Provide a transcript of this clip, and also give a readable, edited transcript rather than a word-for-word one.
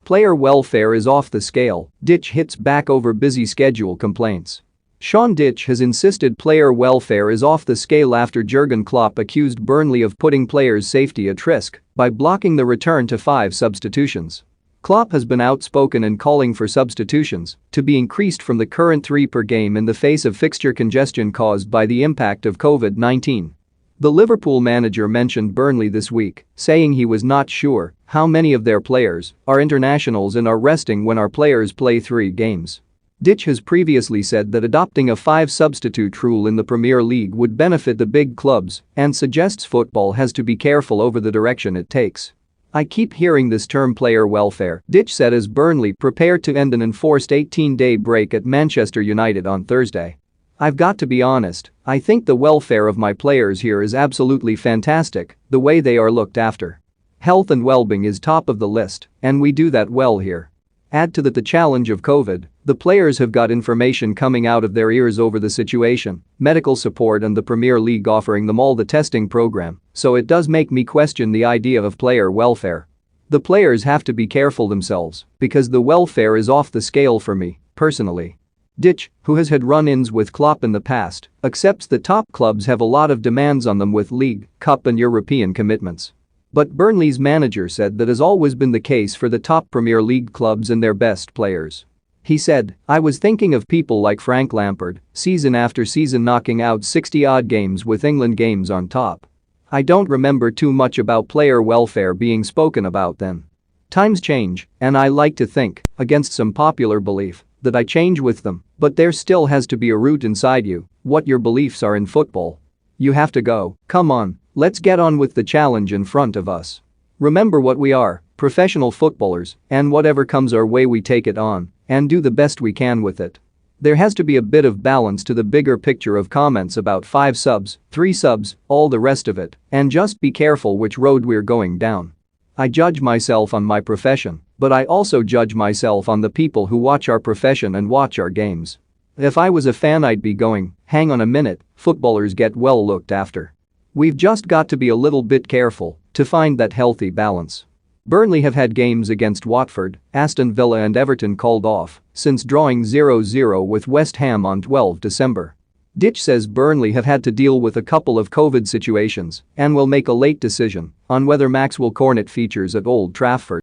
Player welfare is off the scale, Dyche hits back over busy schedule complaints. Sean Dyche has insisted player welfare is off the scale after Jurgen Klopp accused Burnley of putting players' safety at risk by blocking the return to 5 substitutions. Klopp has been outspoken in calling for substitutions to be increased from the current 3 per game in the face of fixture congestion caused by the impact of COVID-19. The Liverpool manager mentioned Burnley this week, saying he was not sure how many of their players are internationals and are resting when our players play 3 games. Dyche has previously said that adopting a 5-substitute rule in the Premier League would benefit the big clubs and suggests football has to be careful over the direction it takes. "I keep hearing this term player welfare," Dyche said as Burnley prepared to end an enforced 18-day break at Manchester United on Thursday. "I've got to be honest, I think the welfare of my players here is absolutely fantastic, the way they are looked after. Health and well-being is top of the list, and we do that well here." Add to that the challenge of COVID, the players have got information coming out of their ears over the situation, medical support and the Premier League offering them all the testing program, so it does make me question the idea of player welfare. The players have to be careful themselves because the welfare is off the scale for me, personally. Dyche, who has had run-ins with Klopp in the past, accepts that top clubs have a lot of demands on them with league, cup and European commitments. But Burnley's manager said that has always been the case for the top Premier League clubs and their best players. He said, "I was thinking of people like Frank Lampard, season after season knocking out 60-odd games with England games on top. I don't remember too much about player welfare being spoken about then. Times change, and I like to think, against some popular belief, that I change with them, but there still has to be a root inside you, what your beliefs are in football. You have to go, come on, let's get on with the challenge in front of us. Remember what we are, professional footballers, and whatever comes our way we take it on and do the best we can with it. There has to be a bit of balance to the bigger picture of comments about 5 subs, 3 subs, all the rest of it, and just be careful which road we're going down. I judge myself on my profession, but I also judge myself on the people who watch our profession and watch our games. If I was a fan I'd be going, hang on a minute, footballers get well looked after. We've just got to be a little bit careful to find that healthy balance." Burnley have had games against Watford, Aston Villa and Everton called off since drawing 0-0 with West Ham on 12 December. Dyche says Burnley have had to deal with a couple of COVID situations and will make a late decision on whether Maxwell Cornet features at Old Trafford.